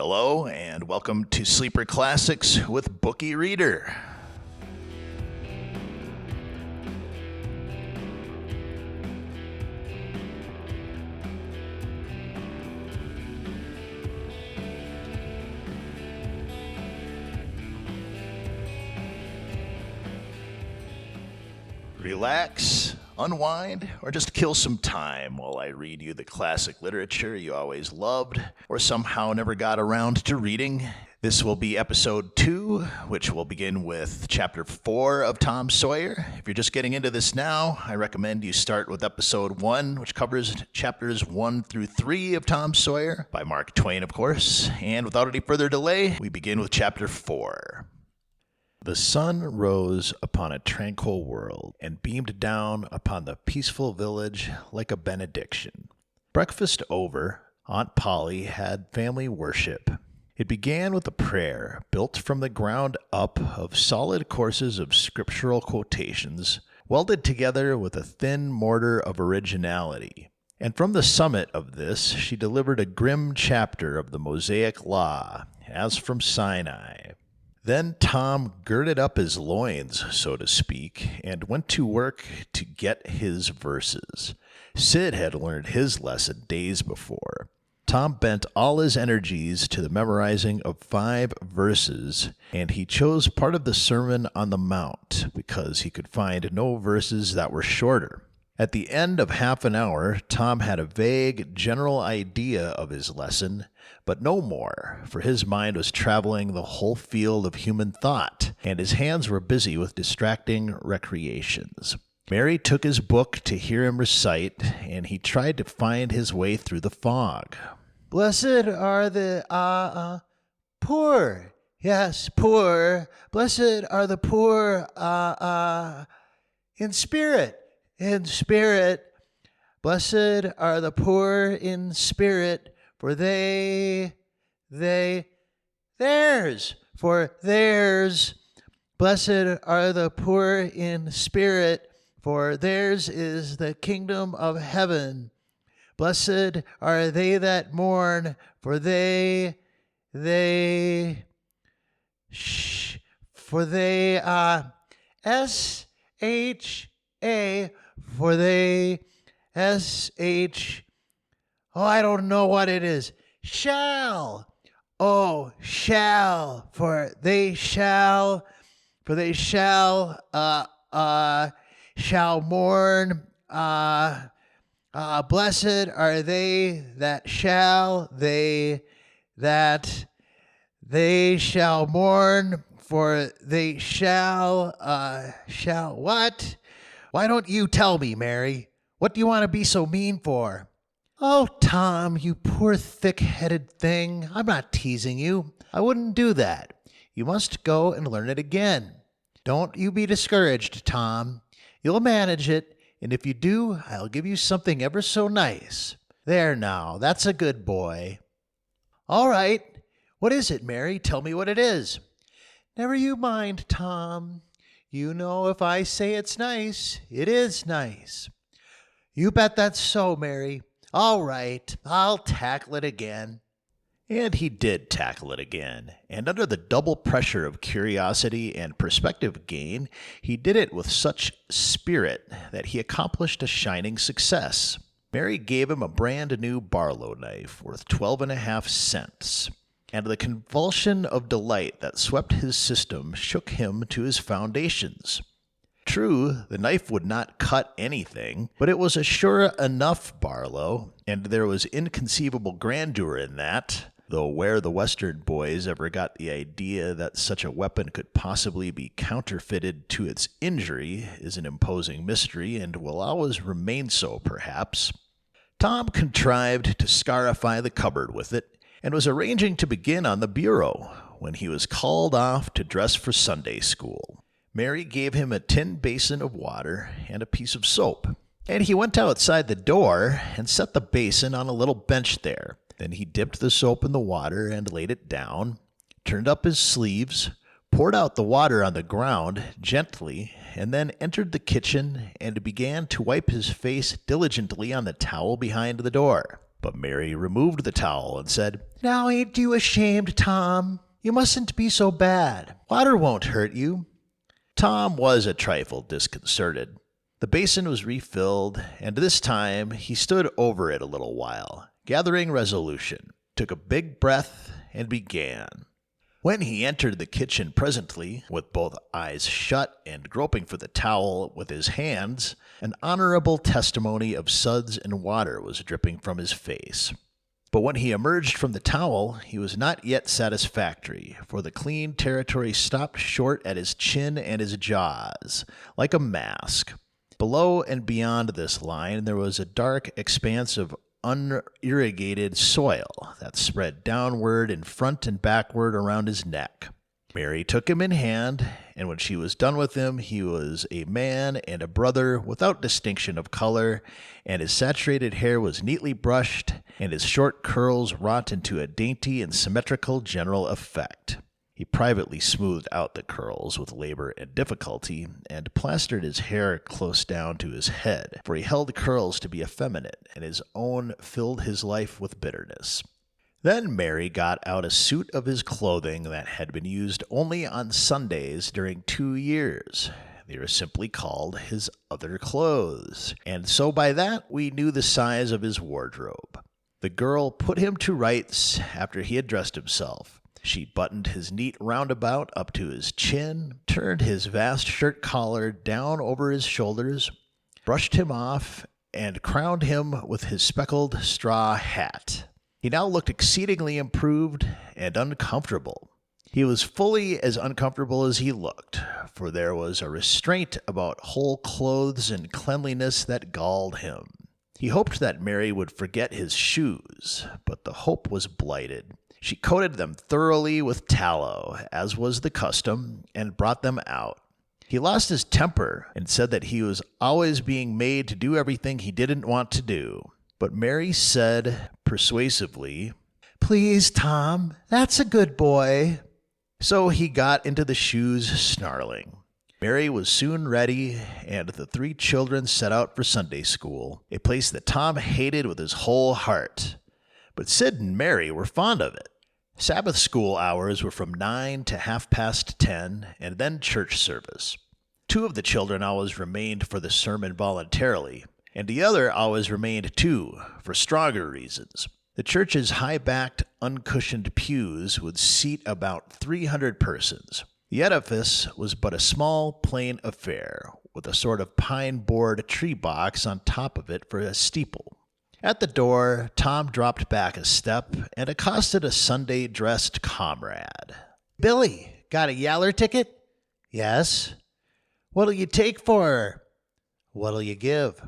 Hello, and welcome to Sleeper Classics with Bookie Reader. Relax, unwind, or just kill some time while I read you the classic literature you always loved or somehow never got around to reading. This will be episode 2, which will begin with chapter 4 of Tom Sawyer. If you're just getting into this now, I recommend you start with episode 1, which covers chapters 1 through 3 of Tom Sawyer, by Mark Twain, of course. And without any further delay, we begin with chapter 4. The sun rose upon a tranquil world and beamed down upon the peaceful village like a benediction. Breakfast over, Aunt Polly had family worship. It began with a prayer built from the ground up of solid courses of scriptural quotations, welded together with a thin mortar of originality. And from the summit of this she delivered a grim chapter of the Mosaic Law, as from Sinai. Then Tom girded up his loins, so to speak, and went to work to get his verses. Sid had learned his lesson days before. Tom bent all his energies to the memorizing of 5 verses, and he chose part of the Sermon on the Mount because he could find no verses that were shorter. At the end of half an hour, Tom had a vague, general idea of his lesson, but no more, for his mind was traveling the whole field of human thought, and his hands were busy with distracting recreations. Mary took his book to hear him recite, and he tried to find his way through the fog. Blessed are the poor. Yes, poor. Blessed are the poor in spirit. In spirit. Blessed are the poor in spirit, for theirs. Blessed are the poor in spirit, for theirs is the kingdom of heaven. Blessed are they that mourn, for they I don't know what it is. Shall, shall mourn. Blessed are they that shall mourn, for they shall what? Why don't you tell me, Mary? What do you want to be so mean for? Oh, Tom, you poor thick-headed thing. I'm not teasing you. I wouldn't do that. You must go and learn it again. Don't you be discouraged, Tom. You'll manage it, and if you do, I'll give you something ever so nice. There now, that's a good boy. All right. What is it, Mary? Tell me what it is. Never you mind, Tom. You know if I say it's nice, it is nice. You bet that's so, Mary. All right, I'll tackle it again. And he did tackle it again, and under the double pressure of curiosity and perspective gain, he did it with such spirit that he accomplished a shining success. Mary gave him a brand new Barlow knife worth 12.5 cents. And the convulsion of delight that swept his system shook him to his foundations. True, the knife would not cut anything, but it was a sure enough Barlow, and there was inconceivable grandeur in that, though where the Western boys ever got the idea that such a weapon could possibly be counterfeited to its injury is an imposing mystery and will always remain so, perhaps. Tom contrived to scarify the cupboard with it, and was arranging to begin on the bureau when he was called off to dress for Sunday school. Mary gave him a tin basin of water and a piece of soap, and he went outside the door and set the basin on a little bench there. Then he dipped the soap in the water and laid it down, turned up his sleeves, poured out the water on the ground gently, and then entered the kitchen and began to wipe his face diligently on the towel behind the door. But Mary removed the towel and said, "Now ain't you ashamed, Tom? You mustn't be so bad. Water won't hurt you." Tom was a trifle disconcerted. The basin was refilled, and this time he stood over it a little while, gathering resolution, took a big breath, and began. When he entered the kitchen presently, with both eyes shut and groping for the towel with his hands, an honorable testimony of suds and water was dripping from his face. But when he emerged from the towel, he was not yet satisfactory, for the clean territory stopped short at his chin and his jaws, like a mask. Below and beyond this line there was a dark expanse of unirrigated soil that spread downward and front and backward around his neck. Mary took him in hand, and when she was done with him, he was a man and a brother without distinction of color, and his saturated hair was neatly brushed, and his short curls wrought into a dainty and symmetrical general effect. He privately smoothed out the curls with labor and difficulty, and plastered his hair close down to his head, for he held curls to be effeminate, and his own filled his life with bitterness. Then Mary got out a suit of his clothing that had been used only on Sundays during 2 years. They were simply called his other clothes, and so by that we knew the size of his wardrobe. The girl put him to rights after he had dressed himself. She buttoned his neat roundabout up to his chin, turned his vast shirt collar down over his shoulders, brushed him off, and crowned him with his speckled straw hat. He now looked exceedingly improved and uncomfortable. He was fully as uncomfortable as he looked, for there was a restraint about whole clothes and cleanliness that galled him. He hoped that Mary would forget his shoes, but the hope was blighted. She coated them thoroughly with tallow, as was the custom, and brought them out. He lost his temper and said that he was always being made to do everything he didn't want to do. But Mary said persuasively, "Please, Tom, that's a good boy." So he got into the shoes, snarling. Mary was soon ready, and the 3 children set out for Sunday school, a place that Tom hated with his whole heart. But Sid and Mary were fond of it. Sabbath school hours were from 9 to 10:30, and then church service. 2 of the children always remained for the sermon voluntarily, and the other always remained too, for stronger reasons. The church's high-backed, uncushioned pews would seat about 300 persons. The edifice was but a small, plain affair, with a sort of pine-board tree box on top of it for a steeple. At the door, Tom dropped back a step and accosted a Sunday-dressed comrade. "Billy, got a yaller ticket?" "Yes." "What'll you take for her?" "What'll you give?"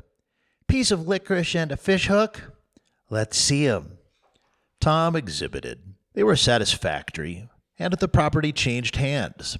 "Piece of licorice and a fish hook." "Let's see 'em." Tom exhibited. They were satisfactory, and the property changed hands.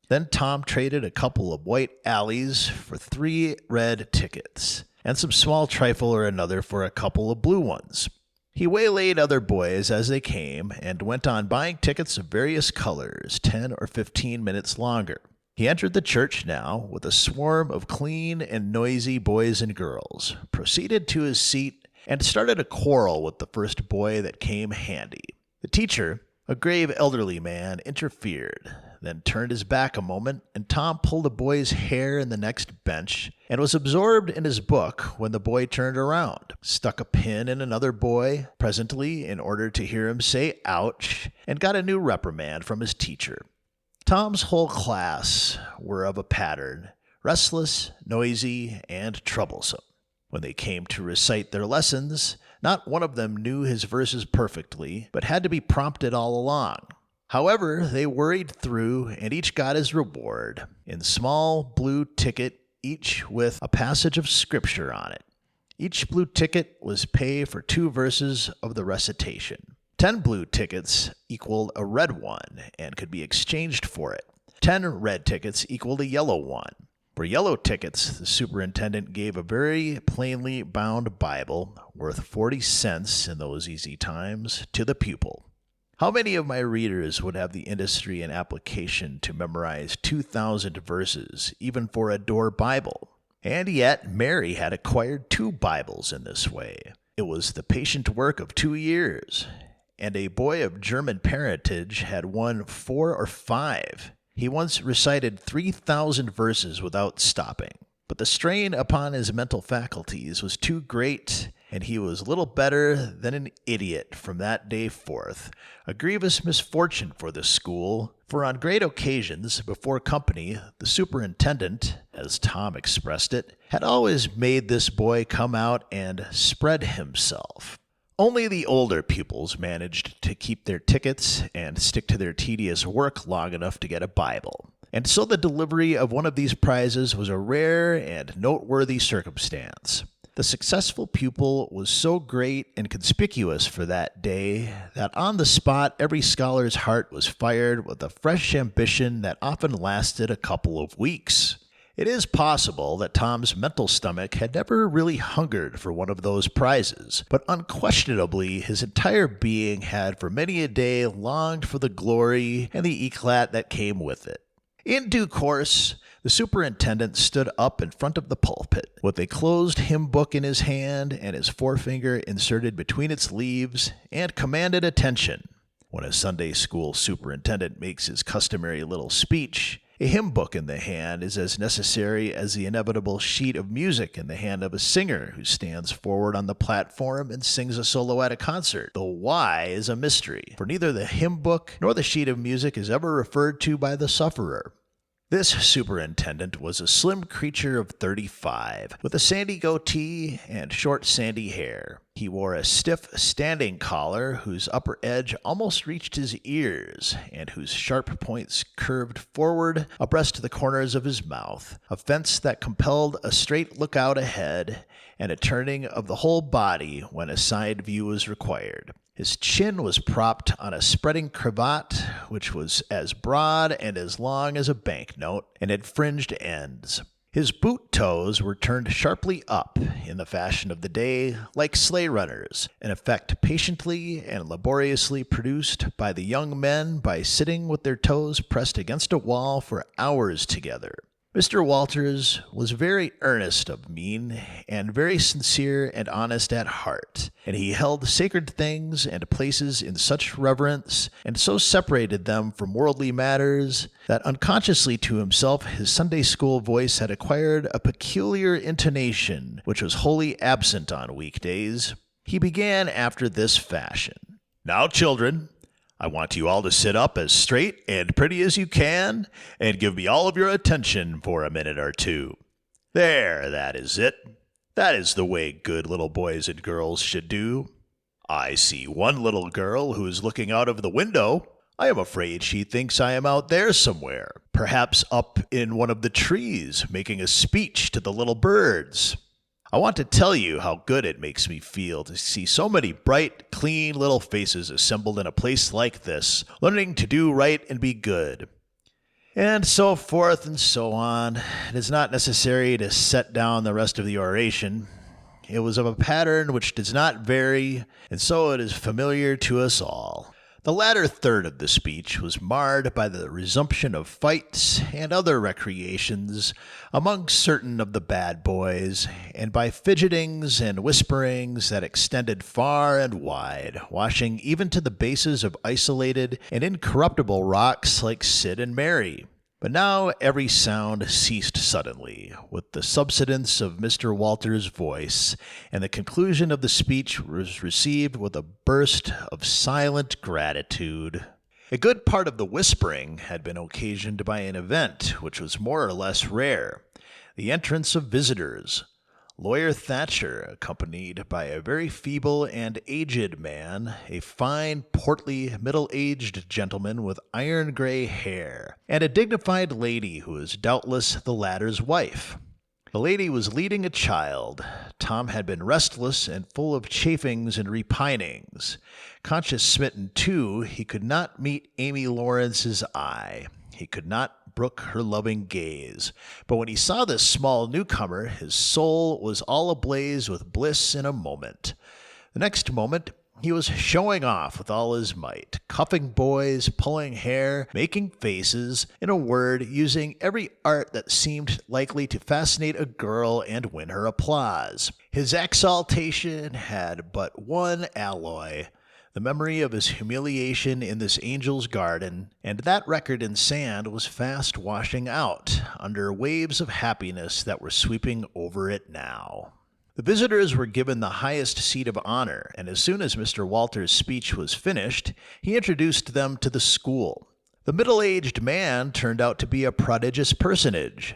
Then Tom traded a couple of white alleys for 3 red tickets, and some small trifle or another for a couple of blue ones. He waylaid other boys as they came, and went on buying tickets of various colors 10 or 15 minutes longer. He entered the church now with a swarm of clean and noisy boys and girls, proceeded to his seat, and started a quarrel with the first boy that came handy. The teacher, a grave elderly man, interfered, then turned his back a moment, and Tom pulled a boy's hair in the next bench, and was absorbed in his book when the boy turned around, stuck a pin in another boy, presently, in order to hear him say ouch, and got a new reprimand from his teacher. Tom's whole class were of a pattern, restless, noisy, and troublesome. When they came to recite their lessons, not one of them knew his verses perfectly, but had to be prompted all along. However, they worried through, and each got his reward, in small blue ticket, each with a passage of Scripture on it. Each blue ticket was pay for 2 verses of the recitation. 10 blue tickets equaled a red one, and could be exchanged for it. 10 red tickets equaled a yellow one. For yellow tickets, the superintendent gave a very plainly bound Bible, worth 40 cents in those easy times, to the pupil. How many of my readers would have the industry and application to memorize 2,000 verses, even for a door Bible? And yet Mary had acquired 2 Bibles in this way. It was the patient work of 2 years, and a boy of German parentage had won 4 or 5. He once recited 3,000 verses without stopping, but the strain upon his mental faculties was too great, and he was little better than an idiot from that day forth, a grievous misfortune for the school, for on great occasions, before company, the superintendent, as Tom expressed it, had always made this boy come out and spread himself. Only the older pupils managed to keep their tickets and stick to their tedious work long enough to get a Bible. And so the delivery of one of these prizes was a rare and noteworthy circumstance. The successful pupil was so great and conspicuous for that day that on the spot every scholar's heart was fired with a fresh ambition that often lasted a couple of weeks. It is possible that Tom's mental stomach had never really hungered for one of those prizes, but unquestionably his entire being had for many a day longed for the glory and the eclat that came with it. In due course, the superintendent stood up in front of the pulpit, with a closed hymn book in his hand and his forefinger inserted between its leaves, and commanded attention. When a Sunday school superintendent makes his customary little speech, a hymn book in the hand is as necessary as the inevitable sheet of music in the hand of a singer who stands forward on the platform and sings a solo at a concert. The why is a mystery, for neither the hymn book nor the sheet of music is ever referred to by the sufferer. This superintendent was a slim creature of 35, with a sandy goatee and short sandy hair. He wore a stiff standing collar whose upper edge almost reached his ears, and whose sharp points curved forward abreast the corners of his mouth, a fence that compelled a straight look out ahead, and a turning of the whole body when a side view was required. His chin was propped on a spreading cravat, which was as broad and as long as a banknote, and had fringed ends. His boot toes were turned sharply up, in the fashion of the day, like sleigh runners, an effect patiently and laboriously produced by the young men by sitting with their toes pressed against a wall for hours together. Mr. Walters was very earnest of mien, and very sincere and honest at heart, and he held sacred things and places in such reverence, and so separated them from worldly matters, that unconsciously to himself his Sunday school voice had acquired a peculiar intonation which was wholly absent on weekdays. He began after this fashion. "Now, children, I want you all to sit up as straight and pretty as you can, and give me all of your attention for a minute or two. There, that is it. That is the way good little boys and girls should do. I see one little girl who is looking out of the window. I am afraid she thinks I am out there somewhere, perhaps up in one of the trees, making a speech to the little birds. I want to tell you how good it makes me feel to see so many bright, clean little faces assembled in a place like this, learning to do right and be good." And so forth and so on. It is not necessary to set down the rest of the oration. It was of a pattern which does not vary, and so it is familiar to us all. The latter third of the speech was marred by the resumption of fights and other recreations among certain of the bad boys, and by fidgetings and whisperings that extended far and wide, washing even to the bases of isolated and incorruptible rocks like Sid and Mary. But now every sound ceased suddenly, with the subsidence of Mr. Walters' voice, and the conclusion of the speech was received with a burst of silent gratitude. A good part of the whispering had been occasioned by an event which was more or less rare, the entrance of visitors. Lawyer Thatcher, accompanied by a very feeble and aged man, a fine, portly, middle-aged gentleman with iron-gray hair, and a dignified lady who was doubtless the latter's wife. The lady was leading a child. Tom had been restless and full of chafings and repinings. Conscience smitten, too, he could not meet Amy Lawrence's eye. He could not brook her loving gaze. But when he saw this small newcomer, his soul was all ablaze with bliss in a moment. The next moment He was showing off with all his might, cuffing boys, pulling hair, making faces, in a word, using every art that seemed likely to fascinate a girl and win her applause. His exaltation had but one alloy: the memory of his humiliation in this angel's garden, and that record in sand was fast washing out under waves of happiness that were sweeping over it now. The visitors were given the highest seat of honor, and as soon as Mr. Walter's speech was finished, he introduced them to the school. The middle-aged man turned out to be a prodigious personage,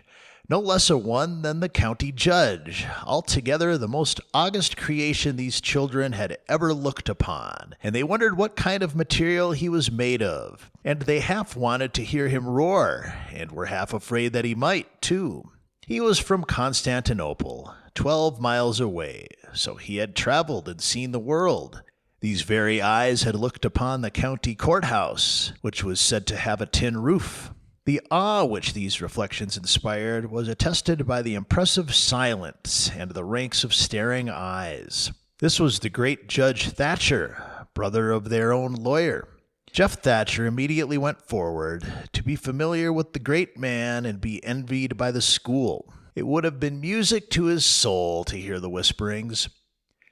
no less a one than the county judge, altogether the most august creation these children had ever looked upon, and they wondered what kind of material he was made of, and they half wanted to hear him roar, and were half afraid that he might, too. He was from Constantinople, 12 miles away, so he had traveled and seen the world. These very eyes had looked upon the county courthouse, which was said to have a tin roof. The awe which these reflections inspired was attested by the impressive silence and the ranks of staring eyes. This was the great Judge Thatcher, brother of their own lawyer. Jeff Thatcher immediately went forward to be familiar with the great man and be envied by the school. It would have been music to his soul to hear the whisperings.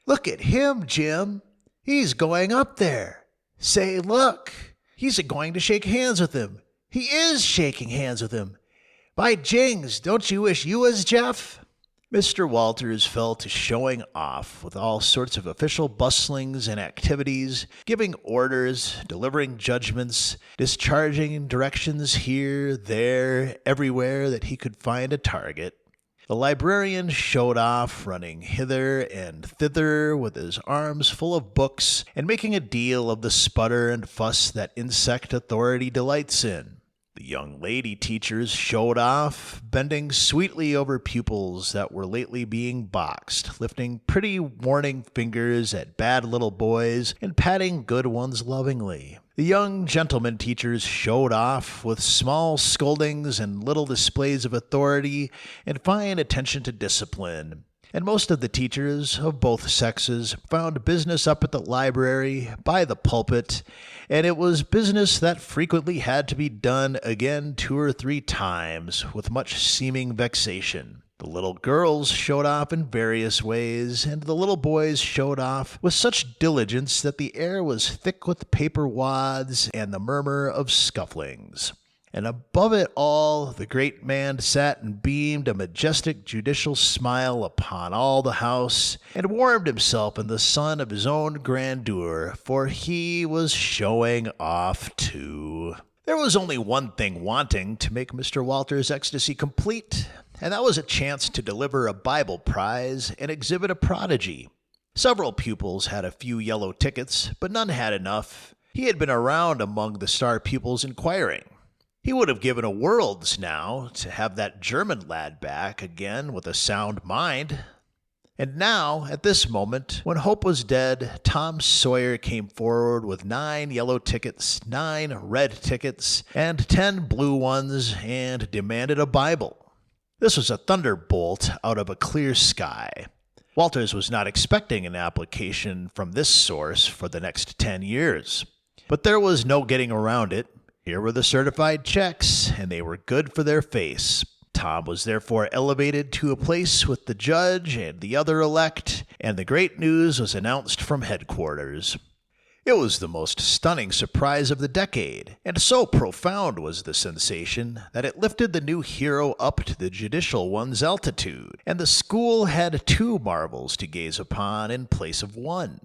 "Look at him, Jim. He's going up there. Say, look, he's going to shake hands with him. He is shaking hands with him. By jings, don't you wish you was Jeff?" Mr. Walters fell to showing off with all sorts of official bustlings and activities, giving orders, delivering judgments, discharging directions here, there, everywhere that he could find a target. The librarian showed off, running hither and thither with his arms full of books, and making a deal of the sputter and fuss that insect authority delights in. The young lady teachers showed off, bending sweetly over pupils that were lately being boxed, lifting pretty warning fingers at bad little boys and patting good ones lovingly. The young gentlemen teachers showed off with small scoldings and little displays of authority and fine attention to discipline. And most of the teachers of both sexes found business up at the library, by the pulpit, and it was business that frequently had to be done again 2 or 3 times with much seeming vexation. The little girls showed off in various ways, and the little boys showed off with such diligence that the air was thick with paper wads and the murmur of scufflings. And above it all, the great man sat and beamed a majestic judicial smile upon all the house, and warmed himself in the sun of his own grandeur, for he was showing off too. There was only one thing wanting to make Mr. Walter's ecstasy complete, and that was a chance to deliver a Bible prize and exhibit a prodigy. Several pupils had a few yellow tickets, but none had enough. He had been around among the star pupils inquiring. He would have given a world's now to have that German lad back again with a sound mind. And now, at this moment, when hope was dead, Tom Sawyer came forward with 9 yellow tickets, 9 red tickets, and 10 blue ones, and demanded a Bible. This was a thunderbolt out of a clear sky. Walters was not expecting an application from this source for the next 10 years. But there was no getting around it. Here were the certified checks, and they were good for their face. Tom was therefore elevated to a place with the judge and the other elect, and the great news was announced from headquarters. It was the most stunning surprise of the decade, and so profound was the sensation that it lifted the new hero up to the judicial one's altitude, and the school had 2 marvels to gaze upon in place of 1.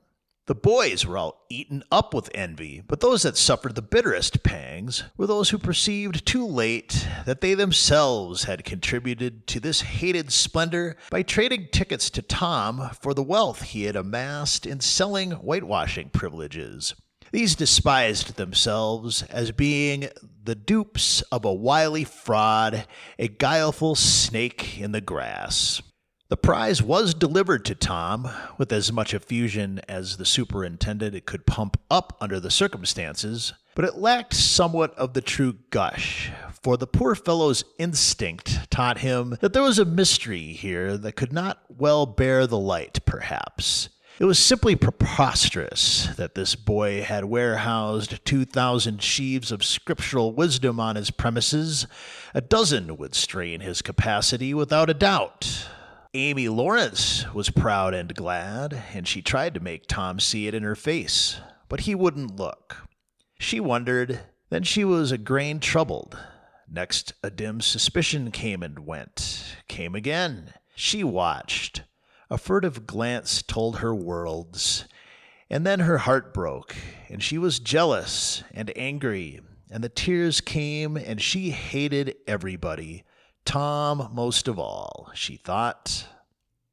The boys were all eaten up with envy, but those that suffered the bitterest pangs were those who perceived too late that they themselves had contributed to this hated splendor by trading tickets to Tom for the wealth he had amassed in selling whitewashing privileges. These despised themselves as being the dupes of a wily fraud, a guileful snake in the grass. The prize was delivered to Tom with as much effusion as the superintendent could pump up under the circumstances, but it lacked somewhat of the true gush, for the poor fellow's instinct taught him that there was a mystery here that could not well bear the light, perhaps. It was simply preposterous that this boy had warehoused 2,000 sheaves of scriptural wisdom on his premises. A dozen would strain his capacity without a doubt. Amy Lawrence was proud and glad, and she tried to make Tom see it in her face, but he wouldn't look. She wondered, then she was a grain troubled. Next, a dim suspicion came and went, came again. She watched. A furtive glance told her worlds, and then her heart broke, and she was jealous and angry, and the tears came, and she hated everybody, Tom most of all, she thought.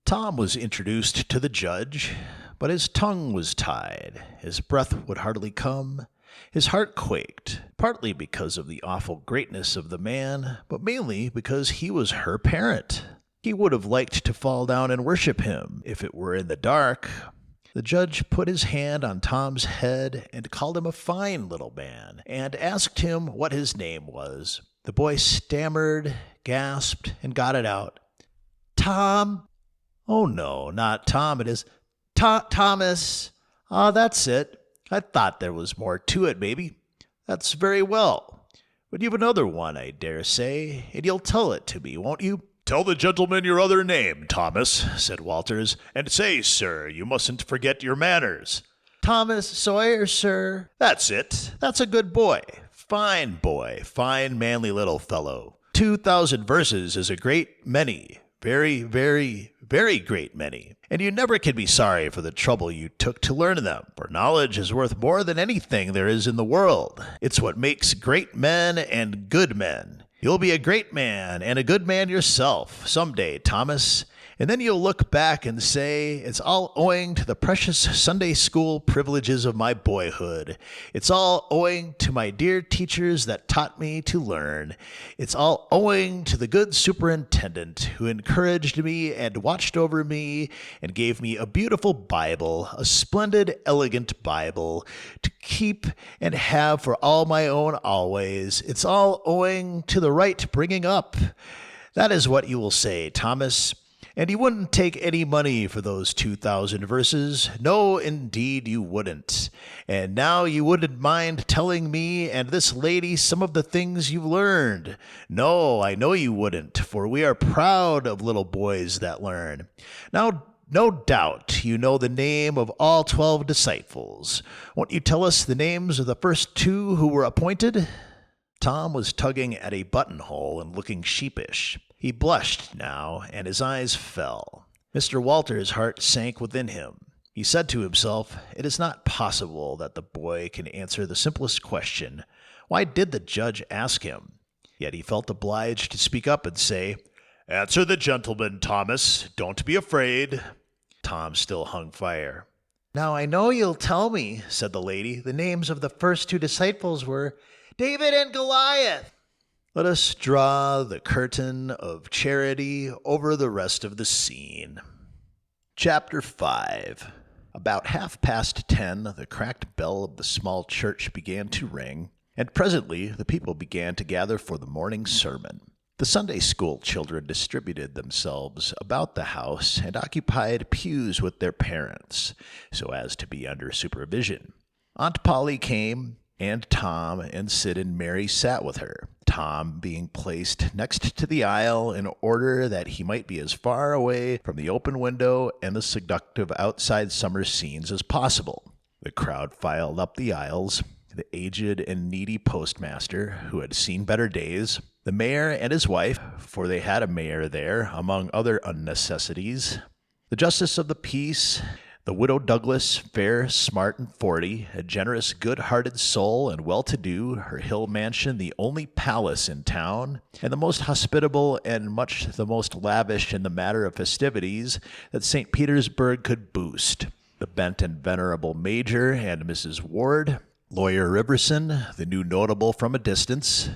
Tom was introduced to the judge, but his tongue was tied, his breath would hardly come, his heart quaked, partly because of the awful greatness of the man, but mainly because he was her parent. He would have liked to fall down and worship him, if it were in the dark. The judge put his hand on Tom's head and called him a fine little man, and asked him what his name was. The boy stammered, gasped, and got it out. Tom? Oh, no, not Tom, it is Thomas. Ah, that's it. I thought there was more to it, maybe. That's very well. But you've another one, I dare say, and you'll tell it to me, won't you? Tell the gentleman your other name, Thomas, said Walters, and say, sir, you mustn't forget your manners. Thomas Sawyer, sir. That's it. That's a good boy, fine, manly little fellow. 2,000 verses is a great many, very, very, very great many, and you never can be sorry for the trouble you took to learn them, for knowledge is worth more than anything there is in the world. It's what makes great men and good men. You'll be a great man and a good man yourself someday, Thomas, and then you'll look back and say, it's all owing to the precious Sunday school privileges of my boyhood. It's all owing to my dear teachers that taught me to learn. It's all owing to the good superintendent who encouraged me and watched over me and gave me a beautiful Bible, a splendid, elegant Bible, to keep and have for all my own always. It's all owing to the right bringing up. That is what you will say, Thomas. And you wouldn't take any money for those 2,000 verses. No, indeed you wouldn't. And now you wouldn't mind telling me and this lady some of the things you've learned. No, I know you wouldn't, for we are proud of little boys that learn. Now, no doubt you know the name of all 12 disciples. Won't you tell us the names of the first 2 who were appointed? Tom was tugging at a buttonhole and looking sheepish. He blushed now, and his eyes fell. Mr. Walter's heart sank within him. He said to himself, it is not possible that the boy can answer the simplest question. Why did the judge ask him? Yet he felt obliged to speak up and say, answer the gentleman, Thomas. Don't be afraid. Tom still hung fire. Now I know you'll tell me, said the lady, the names of the first 2 disciples were David and Goliath. Let us draw the curtain of charity over the rest of the scene. Chapter 5. About 10:30, the cracked bell of the small church began to ring, and presently the people began to gather for the morning sermon. The Sunday school children distributed themselves about the house and occupied pews with their parents, so as to be under supervision. Aunt Polly came, and Tom and Sid and Mary sat with her, Tom being placed next to the aisle in order that he might be as far away from the open window and the seductive outside summer scenes as possible. The crowd filed up the aisles, the aged and needy postmaster, who had seen better days, the mayor and his wife, for they had a mayor there, among other unnecessities, the justice of the peace, the widow Douglas, fair, smart, and 40, a generous, good-hearted soul and well-to-do, her hill mansion the only palace in town, and the most hospitable and much the most lavish in the matter of festivities that St. Petersburg could boast, the bent and venerable Major and Mrs. Ward, Lawyer Riverson, the new notable from a distance,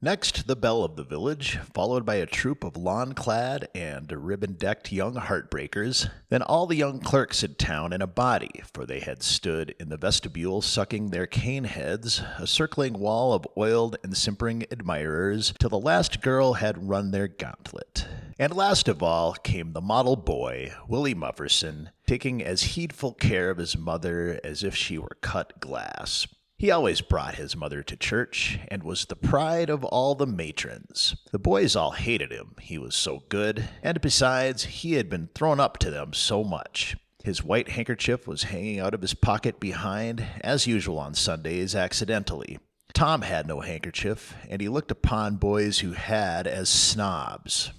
Next, the belle of the village, followed by a troop of lawn-clad and ribbon-decked young heartbreakers, then all the young clerks in town in a body, for they had stood in the vestibule sucking their cane heads, a circling wall of oiled and simpering admirers, till the last girl had run their gauntlet. And last of all came the model boy, Willie Mufferson, taking as heedful care of his mother as if she were cut glass. He always brought his mother to church, and was the pride of all the matrons. The boys all hated him, he was so good, and besides, he had been thrown up to them so much. His white handkerchief was hanging out of his pocket behind, as usual on Sundays, accidentally. Tom had no handkerchief, and he looked upon boys who had as snobs.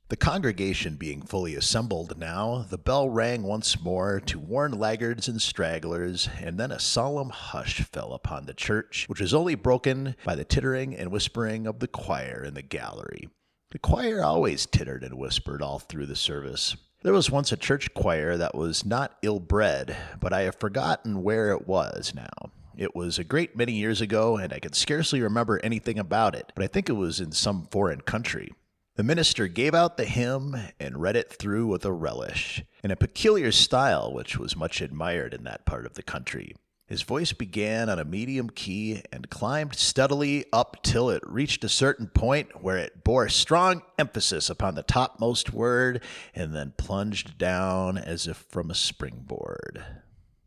The congregation being fully assembled now, the bell rang once more to warn laggards and stragglers, and then a solemn hush fell upon the church, which was only broken by the tittering and whispering of the choir in the gallery. The choir always tittered and whispered all through the service. There was once a church choir that was not ill-bred, but I have forgotten where it was now. It was a great many years ago, and I can scarcely remember anything about it, but I think it was in some foreign country. The minister gave out the hymn and read it through with a relish, in a peculiar style which was much admired in that part of the country. His voice began on a medium key and climbed steadily up till it reached a certain point where it bore strong emphasis upon the topmost word and then plunged down as if from a springboard.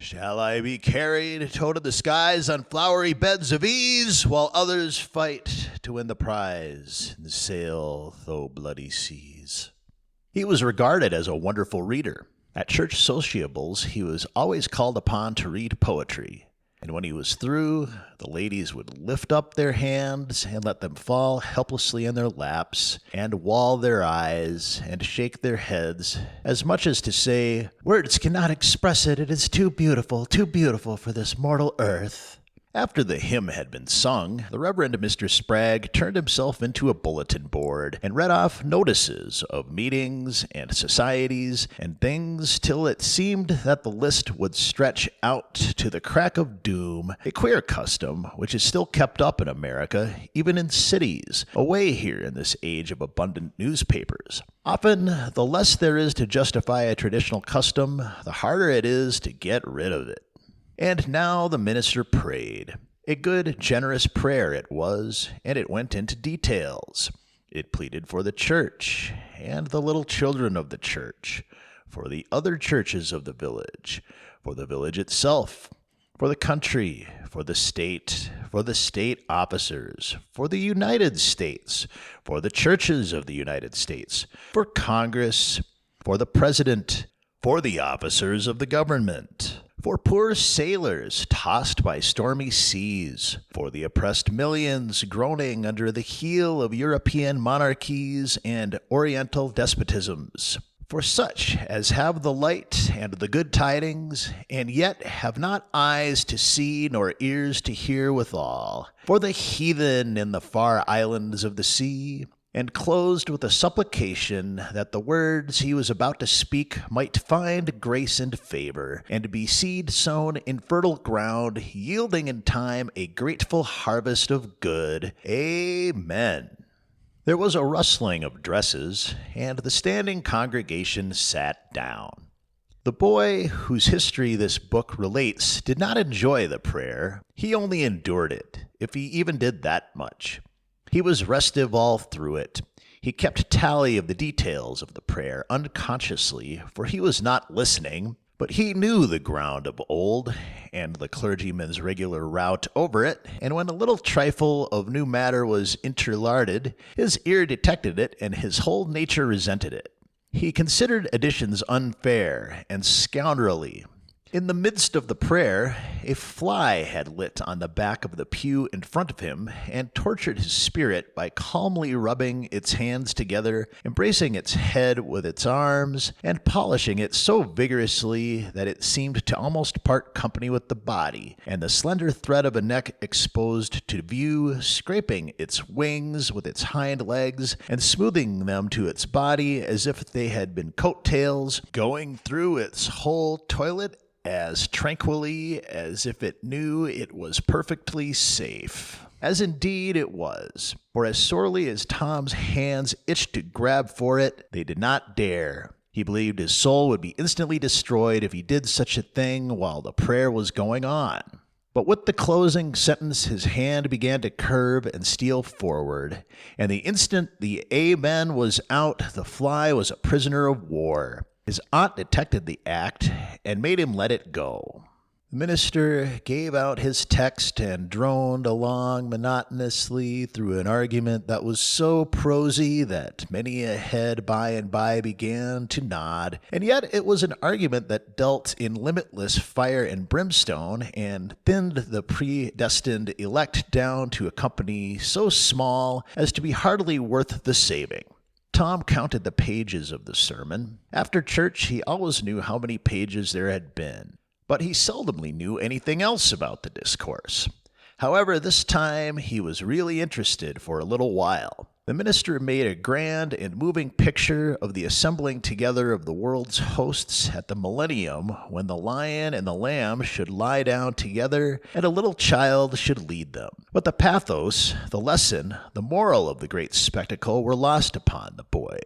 Shall I be carried to the skies on flowery beds of ease, while others fight to win the prize and sail through bloody seas? He was regarded as a wonderful reader. At church sociables, he was always called upon to read poetry, and when he was through, the ladies would lift up their hands and let them fall helplessly in their laps, and wall their eyes and shake their heads, as much as to say, "Words cannot express it, it is too beautiful for this mortal earth." After the hymn had been sung, the Reverend Mr. Spragg turned himself into a bulletin board and read off notices of meetings and societies and things till it seemed that the list would stretch out to the crack of doom, a queer custom which is still kept up in America, even in cities, away here in this age of abundant newspapers. Often, the less there is to justify a traditional custom, the harder it is to get rid of it. And now the minister prayed. A good, generous prayer it was, and it went into details. It pleaded for the church, and the little children of the church, for the other churches of the village itself, for the country, for the state officers, for the United States, for the churches of the United States, for Congress, for the President, for the officers of the government, for poor sailors tossed by stormy seas, for the oppressed millions groaning under the heel of European monarchies and Oriental despotisms, for such as have the light and the good tidings, and yet have not eyes to see nor ears to hear withal, for the heathen in the far islands of the sea, and closed with a supplication that the words he was about to speak might find grace and favor, and be seed sown in fertile ground, yielding in time a grateful harvest of good. Amen. There was a rustling of dresses, and the standing congregation sat down. The boy whose history this book relates did not enjoy the prayer. He only endured it, if he even did that much. He was restive all through it. He kept tally of the details of the prayer unconsciously, for he was not listening, but he knew the ground of old, and the clergyman's regular route over it, and when a little trifle of new matter was interlarded, his ear detected it, and his whole nature resented it. He considered additions unfair and scoundrelly. In the midst of the prayer, a fly had lit on the back of the pew in front of him and tortured his spirit by calmly rubbing its hands together, embracing its head with its arms, and polishing it so vigorously that it seemed to almost part company with the body, and the slender thread of a neck exposed to view, scraping its wings with its hind legs, and smoothing them to its body as if they had been coat-tails, going through its whole toilet as tranquilly as if it knew it was perfectly safe. As indeed it was, for as sorely as Tom's hands itched to grab for it, they did not dare. He believed his soul would be instantly destroyed if he did such a thing while the prayer was going on. But with the closing sentence, his hand began to curve and steal forward, and the instant the amen was out, the fly was a prisoner of war. His aunt detected the act and made him let it go. The minister gave out his text and droned along monotonously through an argument that was so prosy that many a head by and by began to nod, and yet it was an argument that dealt in limitless fire and brimstone and thinned the predestined elect down to a company so small as to be hardly worth the saving. Tom counted the pages of the sermon. After church, he always knew how many pages there had been, but he seldomly knew anything else about the discourse. However, this time he was really interested for a little while. The minister made a grand and moving picture of the assembling together of the world's hosts at the millennium when the lion and the lamb should lie down together and a little child should lead them. But the pathos, the lesson, the moral of the great spectacle were lost upon the boy.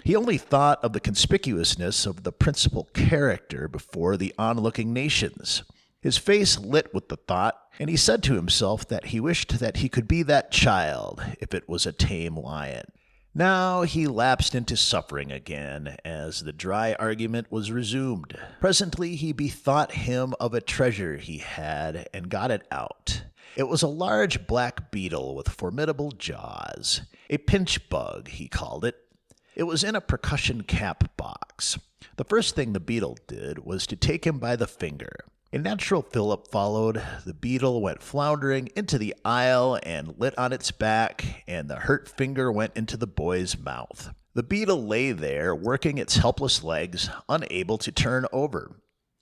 He only thought of the conspicuousness of the principal character before the onlooking nations. His face lit with the thought, and he said to himself that he wished that he could be that child if it was a tame lion. Now he lapsed into suffering again as the dry argument was resumed. Presently he bethought him of a treasure he had and got it out. It was a large black beetle with formidable jaws. A pinch bug, he called it. It was in a percussion cap box. The first thing the beetle did was to take him by the finger. A natural fillip followed. The beetle went floundering into the aisle and lit on its back, and the hurt finger went into the boy's mouth. The beetle lay there, working its helpless legs, unable to turn over.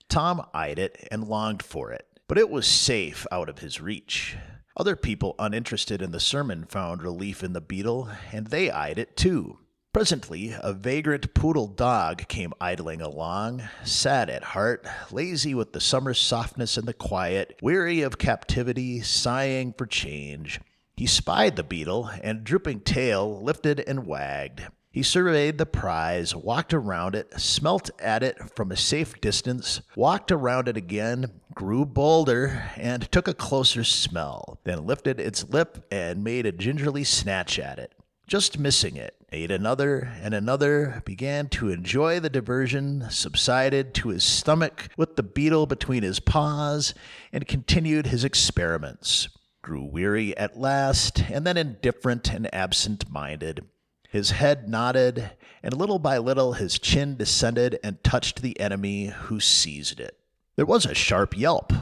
Tom eyed it and longed for it, but it was safe out of his reach. Other people uninterested in the sermon found relief in the beetle, and they eyed it too. Presently, a vagrant poodle dog came idling along, sad at heart, lazy with the summer softness and the quiet, weary of captivity, sighing for change. He spied the beetle, and drooping tail lifted and wagged. He surveyed the prize, walked around it, smelt at it from a safe distance, walked around it again, grew bolder, and took a closer smell, then lifted its lip and made a gingerly snatch at it. Just missing it, ate another and another, began to enjoy the diversion, subsided to his stomach with the beetle between his paws, and continued his experiments. Grew weary at last, and then indifferent and absent-minded. His head nodded, and little by little his chin descended and touched the enemy, who seized it. There was a sharp yelp,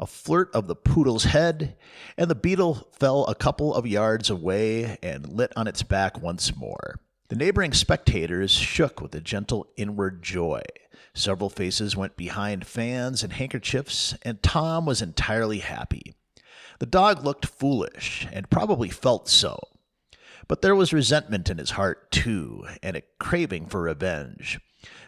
a flirt of the poodle's head, and the beetle fell a couple of yards away and lit on its back once more. The neighboring spectators shook with a gentle inward joy. Several faces went behind fans and handkerchiefs, and Tom was entirely happy. The dog looked foolish, and probably felt so. But there was resentment in his heart, too, and a craving for revenge.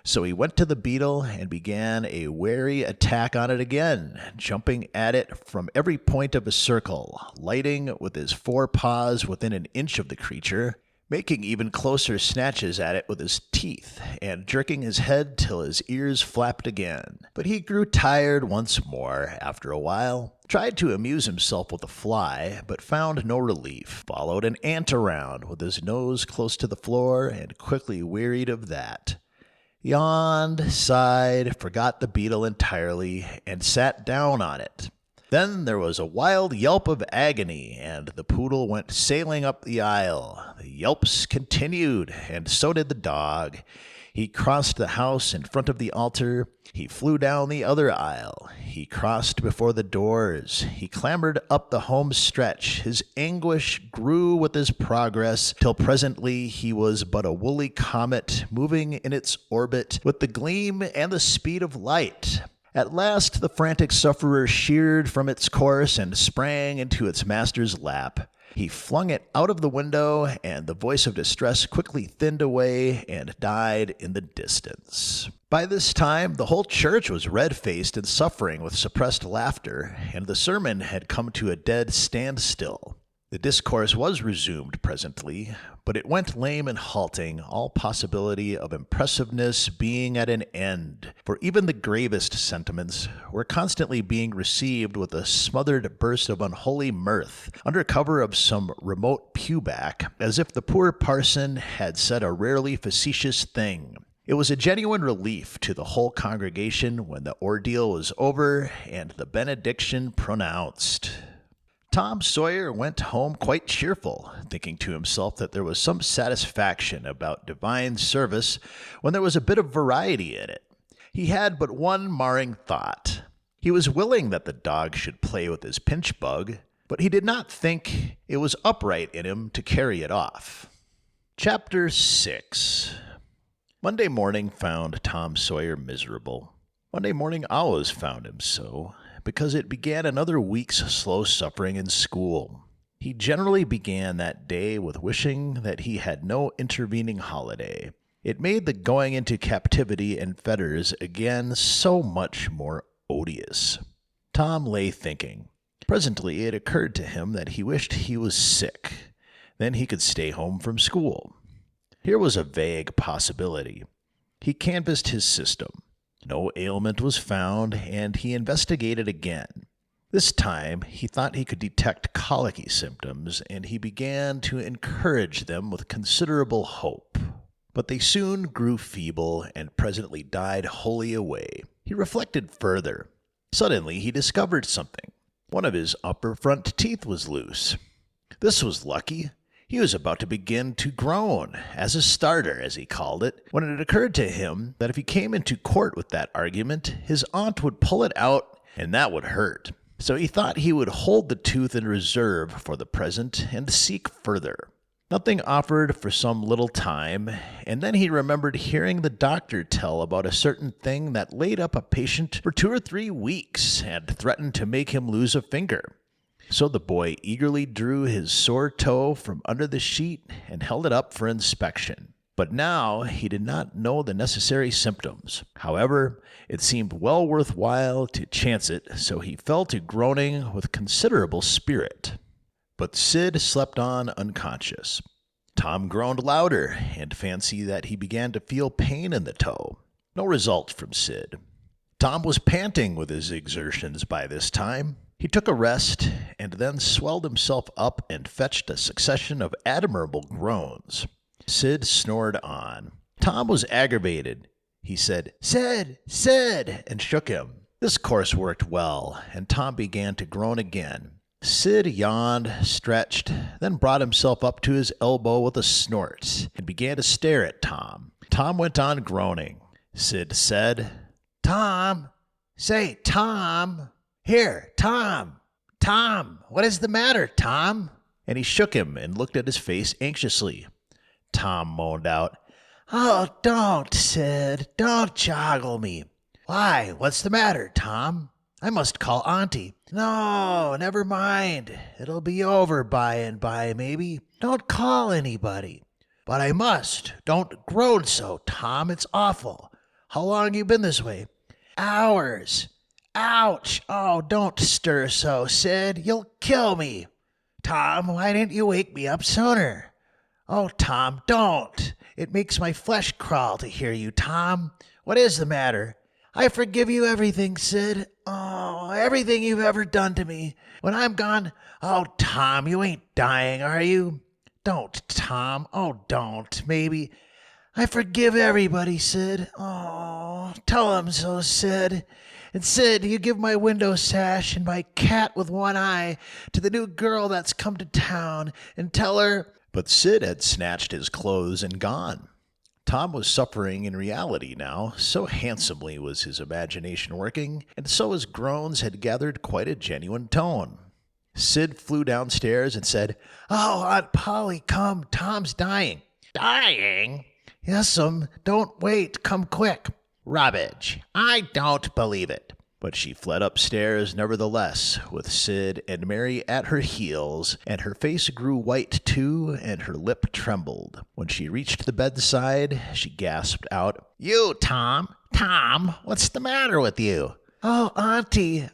So he went to the beetle and began a wary attack on it again, jumping at it from every point of a circle, lighting with his four paws within an inch of the creature, making even closer snatches at it with his teeth, and jerking his head till his ears flapped again. But he grew tired once more after a while, tried to amuse himself with a fly, but found no relief, followed an ant around with his nose close to the floor, and quickly wearied of that. Yawned, sighed, forgot the beetle entirely, and sat down on it. Then there was a wild yelp of agony, and the poodle went sailing up the aisle. The yelps continued, and so did the dog. He crossed the house in front of the altar. He flew down the other aisle. He crossed before the doors. He clambered up the home stretch. His anguish grew with his progress, till presently he was but a woolly comet, moving in its orbit with the gleam and the speed of light. At last the frantic sufferer sheered from its course and sprang into its master's lap. He flung it out of the window, and the voice of distress quickly thinned away and died in the distance. By this time, the whole church was red-faced and suffering with suppressed laughter, and the sermon had come to a dead standstill. The discourse was resumed presently, but it went lame and halting, all possibility of impressiveness being at an end, for even the gravest sentiments were constantly being received with a smothered burst of unholy mirth, under cover of some remote pew-back, as if the poor parson had said a rarely facetious thing. It was a genuine relief to the whole congregation when the ordeal was over and the benediction pronounced. Tom Sawyer went home quite cheerful, thinking to himself that there was some satisfaction about divine service when there was a bit of variety in it. He had but one marring thought. He was willing that the dog should play with his pinch bug, but he did not think it was upright in him to carry it off. Chapter 6. Monday morning found Tom Sawyer miserable. Monday morning always found him so, because it began another week's slow suffering in school. He generally began that day with wishing that he had no intervening holiday. It made the going into captivity and fetters again so much more odious. Tom lay thinking. Presently it occurred to him that he wished he was sick. Then he could stay home from school. Here was a vague possibility. He canvassed his system. No ailment was found, and he investigated again. This time he thought he could detect colicky symptoms, and he began to encourage them with considerable hope. But they soon grew feeble and presently died wholly away. He reflected further. Suddenly he discovered something. One of his upper front teeth was loose. This was lucky. He was about to begin to groan, as a starter, as he called it, when it occurred to him that if he came into court with that argument, his aunt would pull it out, and that would hurt. So he thought he would hold the tooth in reserve for the present and seek further. Nothing offered for some little time, and then he remembered hearing the doctor tell about a certain thing that laid up a patient for 2 or 3 weeks and threatened to make him lose a finger. So the boy eagerly drew his sore toe from under the sheet and held it up for inspection. But now he did not know the necessary symptoms. However, it seemed well worth while to chance it, so he fell to groaning with considerable spirit. But Sid slept on unconscious. Tom groaned louder and fancied that he began to feel pain in the toe. No result from Sid. Tom was panting with his exertions by this time. He took a rest, and then swelled himself up and fetched a succession of admirable groans. Sid snored on. Tom was aggravated. He said, "Sid, Sid," and shook him. This course worked well, and Tom began to groan again. Sid yawned, stretched, then brought himself up to his elbow with a snort, and began to stare at Tom. Tom went on groaning. Sid said, "Tom, say, Tom. Here, Tom, what is the matter, Tom?" And he shook him and looked at his face anxiously. Tom moaned out, "Oh, don't, Sid, don't joggle me." "Why, what's the matter, Tom? I must call Auntie." "No, never mind. It'll be over by and by, maybe. Don't call anybody." "But I must. Don't groan so, Tom. It's awful. How long you been this way?" "Hours." "Ouch! Oh, don't stir so, Sid. You'll kill me." "Tom, why didn't you wake me up sooner?" "Oh, Tom, don't. It makes my flesh crawl to hear you, Tom. What is the matter?" "I forgive you everything, Sid. Oh, everything you've ever done to me. When I'm gone—" "Oh, Tom, you ain't dying, are you?" "Don't, Tom. Oh, don't. Maybe—" "I forgive everybody, Sid. Oh, tell them so, Sid. And Sid, you give my window sash and my cat with one eye to the new girl that's come to town, and tell her—" But Sid had snatched his clothes and gone. Tom was suffering in reality now, so handsomely was his imagination working, and so his groans had gathered quite a genuine tone. Sid flew downstairs and said, "Oh, Aunt Polly, come, Tom's dying." "Dying?" "Yes'm, don't wait, come quick." "Rubbish, I don't believe it." But she fled upstairs nevertheless, with Sid and Mary at her heels, and her face grew white too, and her lip trembled. When she reached the bedside, she gasped out, "You, Tom, what's the matter with you?" "Oh, Auntie,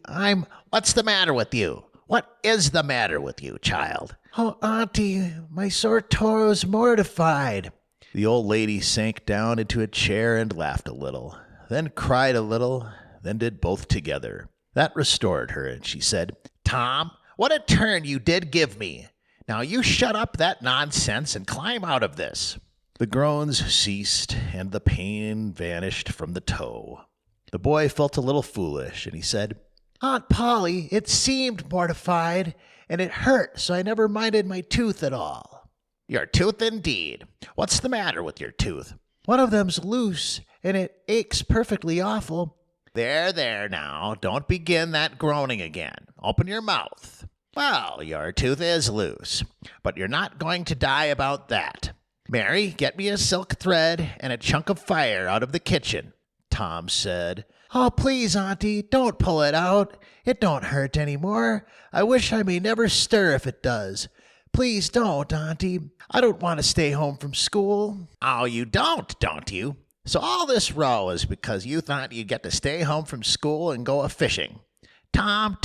what's the matter with you? What is the matter with you, child? Oh, Auntie, my sore toe's mortified. The old lady sank down into a chair and laughed a little, then cried a little, then did both together. That restored her, and she said, Tom, what a turn you did give me. Now you shut up that nonsense and climb out of this. The groans ceased, and the pain vanished from the toe. The boy felt a little foolish, and he said, Aunt Polly, it seemed mortified, and it hurt, so I never minded my tooth at all. Your tooth indeed. What's the matter with your tooth? One of them's loose, and it aches perfectly awful. There now, don't begin that groaning again. Open your mouth. Well, your tooth is loose, but you're not going to die about that. Mary, get me a silk thread and a chunk of fire out of the kitchen, Tom said. Oh, please, Auntie, don't pull it out. It don't hurt any more. I wish I may never stir if it does. Please don't, Auntie. I don't want to stay home from school. Oh, you don't you? So all this row is because you thought you'd get to stay home from school and go a-fishing. Tom,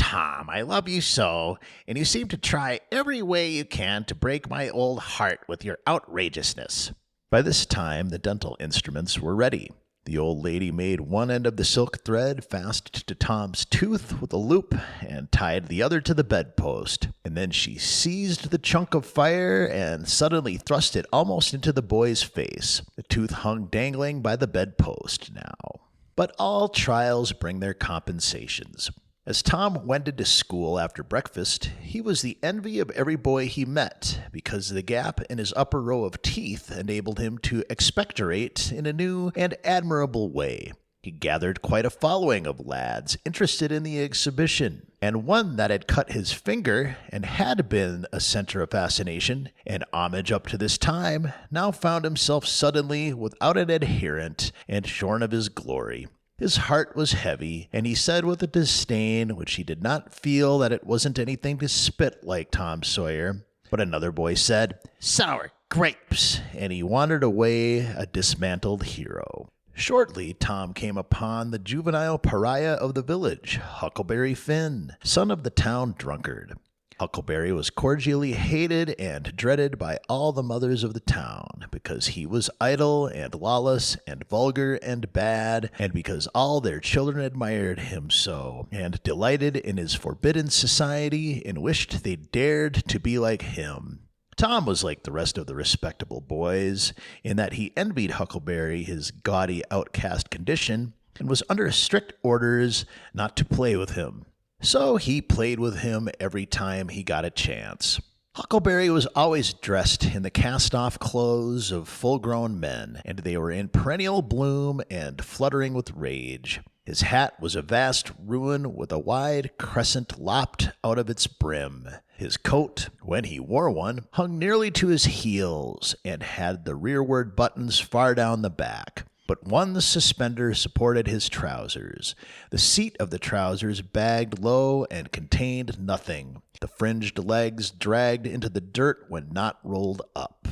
I love you so, and you seem to try every way you can to break my old heart with your outrageousness. By this time, the dental instruments were ready. The old lady made one end of the silk thread fast to Tom's tooth with a loop and tied the other to the bedpost. And then she seized the chunk of fire and suddenly thrust it almost into the boy's face. The tooth hung dangling by the bedpost now. But all trials bring their compensations. As Tom went into school after breakfast, he was the envy of every boy he met because the gap in his upper row of teeth enabled him to expectorate in a new and admirable way. He gathered quite a following of lads interested in the exhibition, and one that had cut his finger and had been a center of fascination and homage up to this time now found himself suddenly without an adherent and shorn of his glory. His heart was heavy, and he said with a disdain which he did not feel that it wasn't anything to spit like Tom Sawyer. But another boy said, Sour grapes, and he wandered away a dismantled hero. Shortly, Tom came upon the juvenile pariah of the village, Huckleberry Finn, son of the town drunkard. Huckleberry was cordially hated and dreaded by all the mothers of the town, because he was idle and lawless and vulgar and bad, and because all their children admired him so, and delighted in his forbidden society, and wished they dared to be like him. Tom was like the rest of the respectable boys, in that he envied Huckleberry his gaudy outcast condition, and was under strict orders not to play with him. So he played with him every time he got a chance. Huckleberry was always dressed in the cast-off clothes of full-grown men, and they were in perennial bloom and fluttering with rage. His hat was a vast ruin with a wide crescent lopped out of its brim. His coat, when he wore one, hung nearly to his heels and had the rearward buttons far down the back. But one suspender supported his trousers. The seat of the trousers bagged low and contained nothing. The fringed legs dragged into the dirt when not rolled up.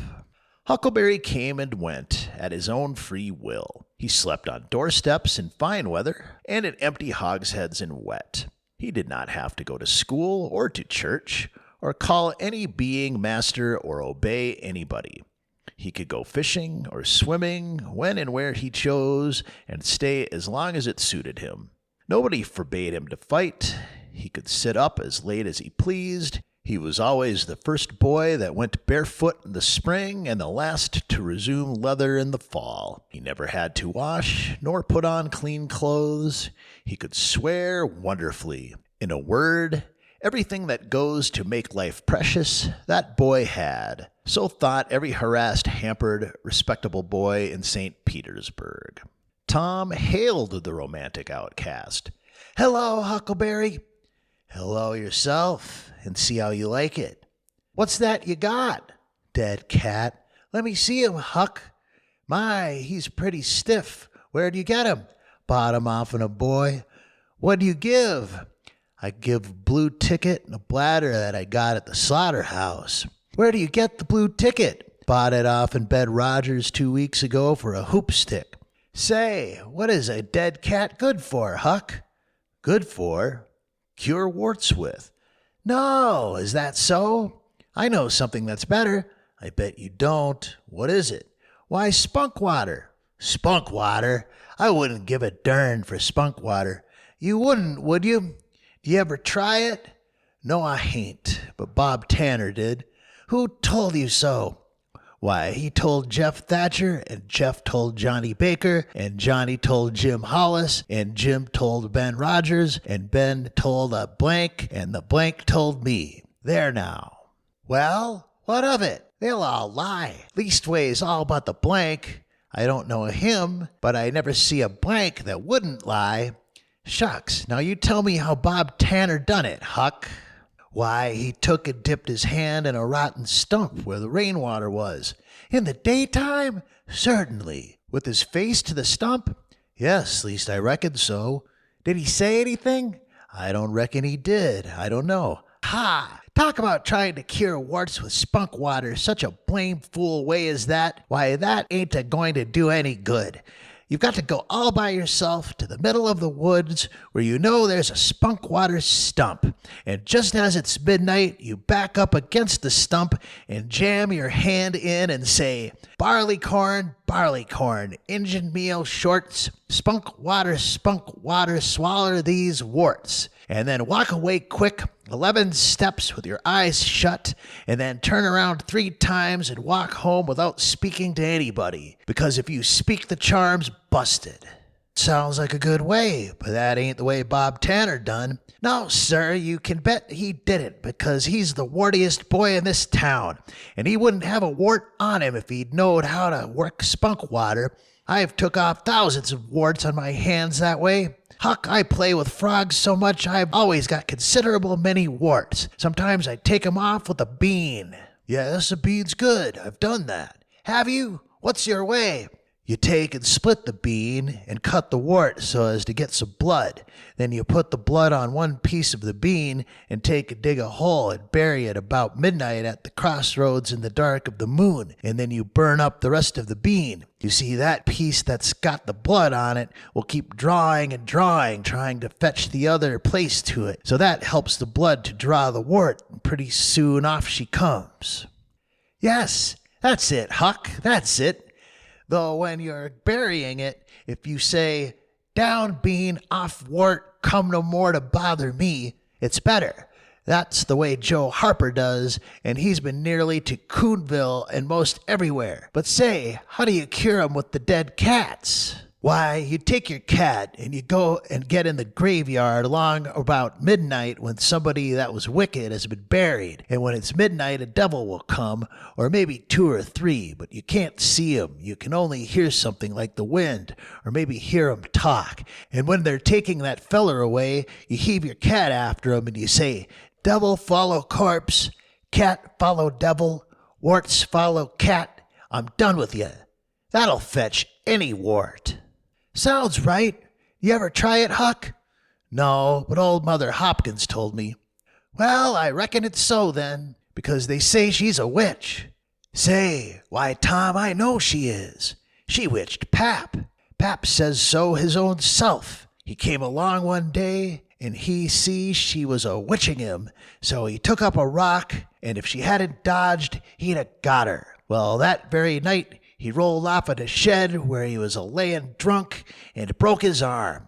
Huckleberry came and went at his own free will. He slept on doorsteps in fine weather and in empty hogsheads in wet. He did not have to go to school or to church, or call any being master or obey anybody. He could go fishing or swimming when and where he chose and stay as long as it suited him. Nobody forbade him to fight. He could sit up as late as he pleased. He was always the first boy that went barefoot in the spring and the last to resume leather in the fall. He never had to wash nor put on clean clothes. He could swear wonderfully. In a word, everything that goes to make life precious, that boy had. So thought every harassed, hampered, respectable boy in St. Petersburg. Tom hailed the romantic outcast. Hello, Huckleberry. Hello yourself, and see how you like it. What's that you got? Dead cat. Let me see him, Huck. My, he's pretty stiff. Where'd you get him? Bought him off in a boy. What'd you give? I give blue ticket and a bladder that I got at the slaughterhouse. Where do you get the blue ticket? Bought it off in Bed Rogers 2 weeks ago for a hoop stick. Say, what is a dead cat good for, Huck? Good for? Cure warts with. No, is that so? I know something that's better. I bet you don't. What is it? Why, spunk water. Spunk water? I wouldn't give a darn for spunk water. You wouldn't, would you? Do you ever try it? No, I hain't, but Bob Tanner did. Who told you so? Why, he told Jeff Thatcher, and Jeff told Johnny Baker, and Johnny told Jim Hollis, and Jim told Ben Rogers, and Ben told a blank, and the blank told me. There now. Well, what of it? They'll all lie. Leastways, all but the blank. I don't know him, but I never see a blank that wouldn't lie. Shucks, now you tell me how Bob Tanner done it, Huck. Why, he took and dipped his hand in a rotten stump where the rainwater was. In the daytime? Certainly. With his face to the stump? Yes, least I reckon so. Did he say anything? I don't reckon he did. I don't know. Ha! Talk about trying to cure warts with spunk water such a blame fool way as that. Why, that ain't a-going to do any good. You've got to go all by yourself to the middle of the woods where you know there's a spunk water stump. And just as it's midnight, you back up against the stump and jam your hand in and say, barley corn, Injun meal shorts, spunk water, swaller these warts. And then walk away quick, 11 steps with your eyes shut, and then turn around 3 times and walk home without speaking to anybody. Because if you speak, the charm's busted. Sounds like a good way, but that ain't the way Bob Tanner done. No, sir, you can bet he didn't, because he's the wartiest boy in this town, and he wouldn't have a wart on him if he'd knowed how to work spunk water. I've took off thousands of warts on my hands that way. Huck, I play with frogs so much I've always got considerable many warts. Sometimes I take 'em off with a bean. Yes, a bean's good. I've done that. Have you? What's your way? You take and split the bean and cut the wart so as to get some blood. Then you put the blood on one piece of the bean and dig a hole and bury it about midnight at the crossroads in the dark of the moon. And then you burn up the rest of the bean. You see, that piece that's got the blood on it will keep drawing and drawing, trying to fetch the other place to it. So that helps the blood to draw the wart, and pretty soon off she comes. Yes, that's it, Huck, that's it. Though when you're burying it, if you say, down bean, off wart, come no more to bother me, it's better. That's the way Joe Harper does, and he's been nearly to Coonville and most everywhere. But say, how do you cure 'em with the dead cats? Why, you take your cat and you go and get in the graveyard along about midnight when somebody that was wicked has been buried. And when it's midnight, a devil will come, or maybe 2 or 3, but you can't see 'em. You can only hear something like the wind, or maybe hear 'em talk. And when they're taking that feller away, you heave your cat after 'em and you say, devil follow corpse, cat follow devil, warts follow cat. I'm done with you. That'll fetch any wart. Sounds right. You ever try it, Huck? No, but old Mother Hopkins told me. Well, I reckon it's so then, because they say she's a witch. Say, why, Tom, I know she is. She witched Pap. Pap says so his own self. He came along one day, and he see she was a witching him, so he took up a rock, and if she hadn't dodged, he'd a got her. Well, that very night, he rolled off in a shed where he was a-layin' drunk and broke his arm.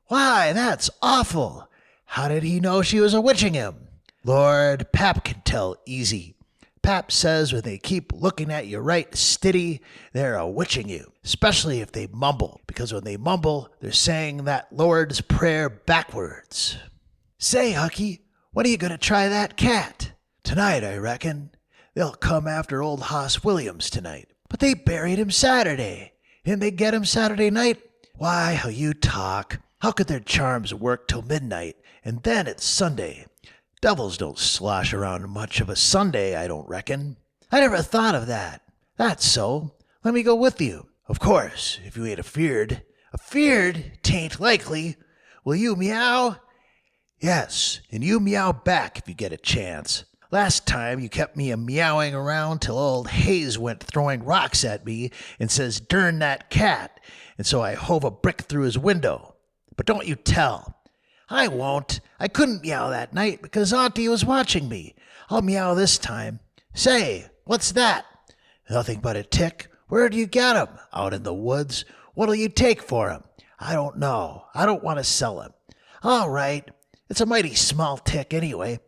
Why, that's awful. How did he know she was a-witching him? Lord, Pap can tell easy. Pap says when they keep looking at you right stiddy, they're a-witching you, especially if they mumble, because when they mumble, they're saying that Lord's Prayer backwards. Say, Hucky, when are you going to try that cat? Tonight, I reckon. They'll come after old Hoss Williams tonight. But they buried him Saturday. Didn't they get him Saturday night? Why, how you talk. How could their charms work till midnight, and then it's Sunday? Devils don't slosh around much of a Sunday, I don't reckon. I never thought of that. That's so. Let me go with you. Of course, if you ain't afeard. Afeard? 'Tain't likely. Will you meow? Yes, and you meow back if you get a chance. Last time you kept me a-meowing around till old Hayes went throwing rocks at me and says, "Durn that cat," and so I hove a brick through his window. But don't you tell. I won't. I couldn't meow that night because Auntie was watching me. I'll meow this time. Say, what's that? Nothing but a tick. Where do you get 'em? Out in the woods. What'll you take for 'em? I don't know. I don't want to sell 'em. All right. It's a mighty small tick anyway.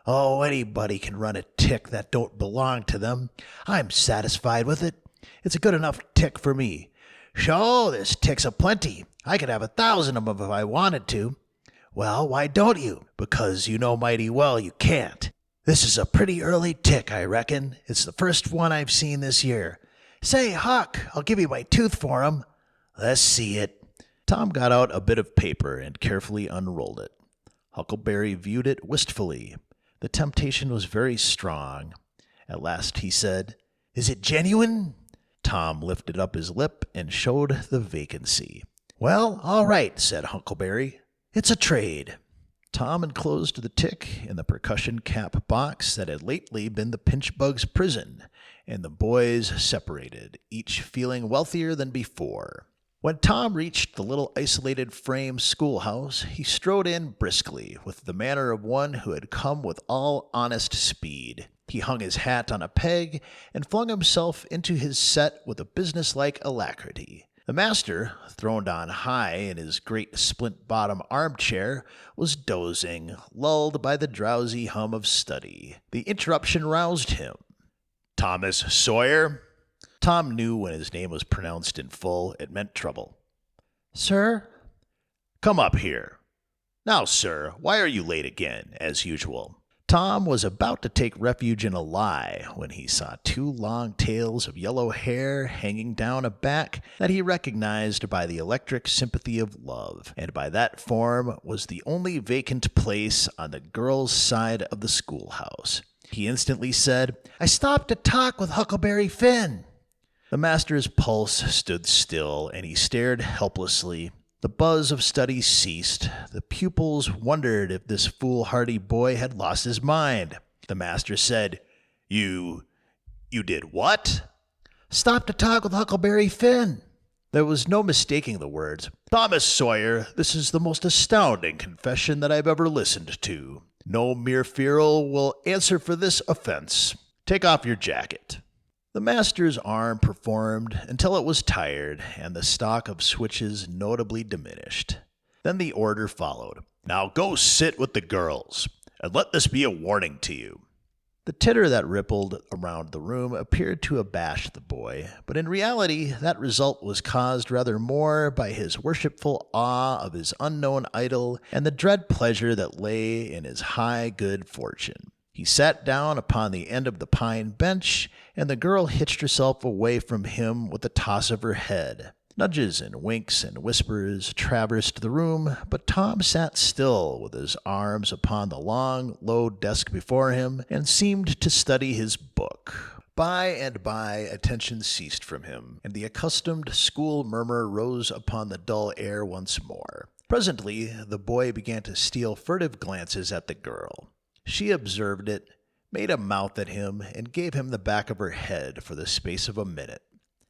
Oh, anybody can run a tick that don't belong to them. I'm satisfied with it. It's a good enough tick for me. Sho, this tick's aplenty. I could have 1,000 of 'em if I wanted to. Well, why don't you? Because you know mighty well you can't. This is a pretty early tick, I reckon. It's the first one I've seen this year. Say, Huck, I'll give you my tooth for 'em. Let's see it. Tom got out a bit of paper and carefully unrolled it. Huckleberry viewed it wistfully. The temptation was very strong. At last he said, Is it genuine? Tom lifted up his lip and showed the vacancy. Well, all right, said Huckleberry. It's a trade. Tom enclosed the tick in the percussion cap box that had lately been the pinchbug's prison, and the boys separated, each feeling wealthier than before. When Tom reached the little isolated frame schoolhouse, he strode in briskly, with the manner of one who had come with all honest speed. He hung his hat on a peg and flung himself into his set with a businesslike alacrity. The master, throned on high in his great splint-bottom armchair, was dozing, lulled by the drowsy hum of study. The interruption roused him. Thomas Sawyer? Tom knew when his name was pronounced in full, it meant trouble. Sir? Come up here. Now, sir, why are you late again, as usual? Tom was about to take refuge in a lie when he saw 2 long tails of yellow hair hanging down a back that he recognized by the electric sympathy of love, and by that form was the only vacant place on the girls' side of the schoolhouse. He instantly said, I stopped to talk with Huckleberry Finn. The master's pulse stood still, and he stared helplessly. The buzz of study ceased. The pupils wondered if this foolhardy boy had lost his mind. The master said, You did what? Stop to talk with Huckleberry Finn. There was no mistaking the words. Thomas Sawyer, this is the most astounding confession that I've ever listened to. No mere feral will answer for this offense. Take off your jacket. The master's arm performed until it was tired, and the stock of switches notably diminished. Then the order followed. Now go sit with the girls, and let this be a warning to you. The titter that rippled around the room appeared to abash the boy, but in reality that result was caused rather more by his worshipful awe of his unknown idol and the dread pleasure that lay in his high good fortune. He sat down upon the end of the pine bench, and the girl hitched herself away from him with a toss of her head. Nudges and winks and whispers traversed the room, but Tom sat still with his arms upon the long, low desk before him and seemed to study his book. By and by attention ceased from him, and the accustomed school murmur rose upon the dull air once more. Presently the boy began to steal furtive glances at the girl. She observed it, made a mouth at him, and gave him the back of her head for the space of a minute.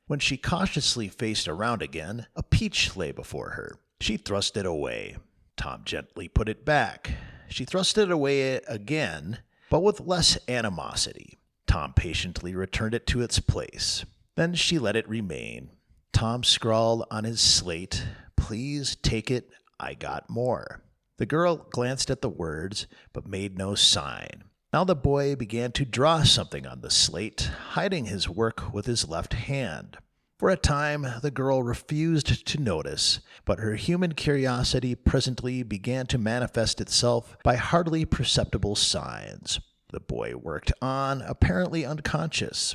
When she cautiously faced around again, a peach lay before her. She thrust it away. Tom gently put it back. She thrust it away again, but with less animosity. Tom patiently returned it to its place. Then she let it remain. Tom scrawled on his slate, Please take it, I got more. The girl glanced at the words, but made no sign. Now the boy began to draw something on the slate, hiding his work with his left hand. For a time the girl refused to notice, but her human curiosity presently began to manifest itself by hardly perceptible signs. The boy worked on, apparently unconscious.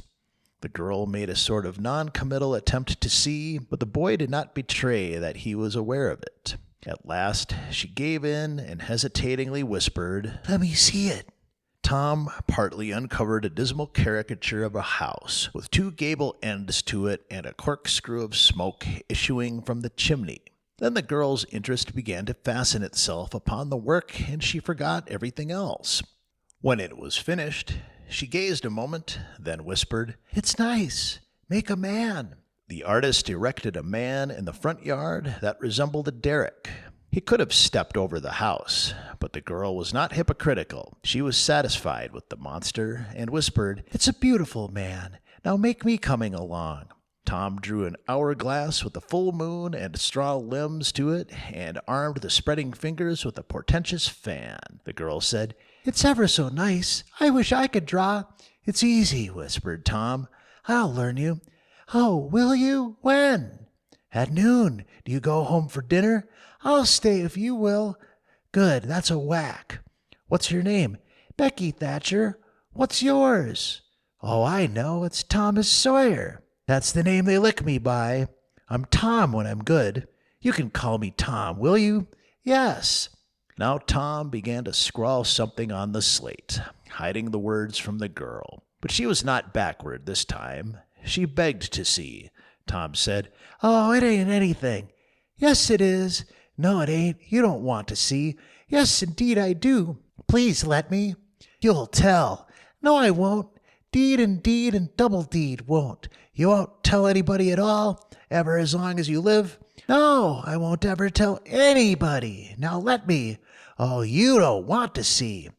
The girl made a sort of non-committal attempt to see, but the boy did not betray that he was aware of it. At last she gave in and hesitatingly whispered, Let me see it. Tom partly uncovered a dismal caricature of a house, with 2 gable ends to it and a corkscrew of smoke issuing from the chimney. Then the girl's interest began to fasten itself upon the work, and she forgot everything else. When it was finished, she gazed a moment, then whispered, It's nice. Make a man. The artist erected a man in the front yard that resembled a derrick. He could have stepped over the house, but the girl was not hypocritical. She was satisfied with the monster and whispered, "It's a beautiful man. Now make me coming along." Tom drew an hourglass with a full moon and straw limbs to it and armed the spreading fingers with a portentous fan. The girl said, "It's ever so nice. I wish I could draw." "It's easy," whispered Tom. "I'll learn you." "Oh, will you? When?" "At noon. Do you go home for dinner?" "I'll stay if you will." "Good, that's a whack." "What's your name?" "Becky Thatcher." "What's yours?" "Oh, I know. It's Thomas Sawyer." "That's the name they lick me by." "I'm Tom when I'm good." "You can call me Tom, will you?" "Yes." Now Tom began to scrawl something on the slate, hiding the words from the girl. But she was not backward this time. She begged to see. Tom said, "Oh, it ain't anything." "Yes, it is." "No, it ain't. You don't want to see." "Yes, indeed I do." "Please let me." "You'll tell." "No, I won't." "Deed and double deed won't." "You won't tell anybody at all, ever as long as you live?" "No, I won't ever tell anybody. Now let me." "Oh, you don't want to see."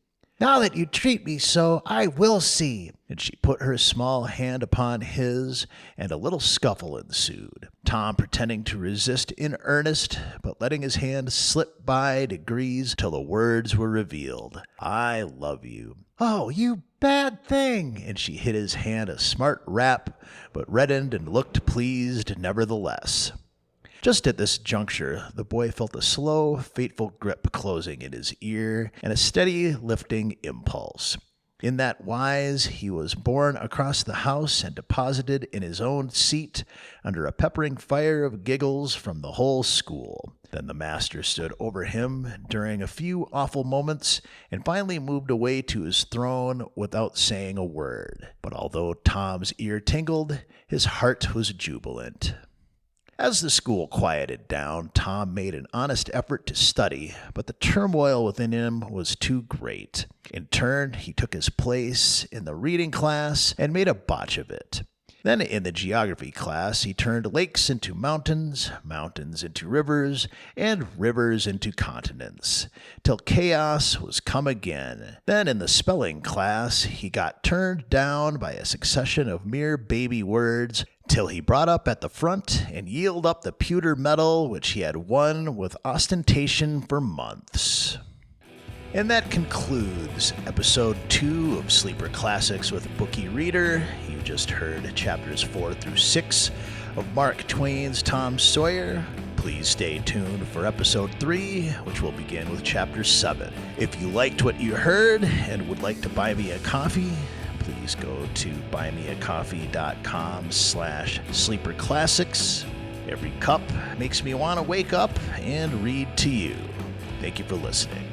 "Now that you treat me so, I will see." And she put her small hand upon his, and a little scuffle ensued. Tom pretending to resist in earnest, but letting his hand slip by degrees till the words were revealed. "I love you." "Oh, you bad thing!" And she hit his hand a smart rap, but reddened and looked pleased nevertheless. Just at this juncture, the boy felt a slow, fateful grip closing in his ear and a steady lifting impulse. In that wise, he was borne across the house and deposited in his own seat under a peppering fire of giggles from the whole school. Then the master stood over him during a few awful moments and finally moved away to his throne without saying a word. But although Tom's ear tingled, his heart was jubilant. As the school quieted down, Tom made an honest effort to study, but the turmoil within him was too great. In turn, he took his place in the reading class and made a botch of it. Then in the geography class, he turned lakes into mountains, mountains into rivers, and rivers into continents, till chaos was come again. Then in the spelling class, he got turned down by a succession of mere baby words, till he brought up at the front and yielded up the pewter medal which he had won with ostentation for months. And that concludes episode 2 of Sleeper Classics with Bookie Reader. You just heard chapters 4 through 6 of Mark Twain's Tom Sawyer. Please stay tuned for episode 3, which will begin with chapter 7. If you liked what you heard and would like to buy me a coffee, please go to buymeacoffee.com/sleeperclassics. Every cup makes me want to wake up and read to you. Thank you for listening.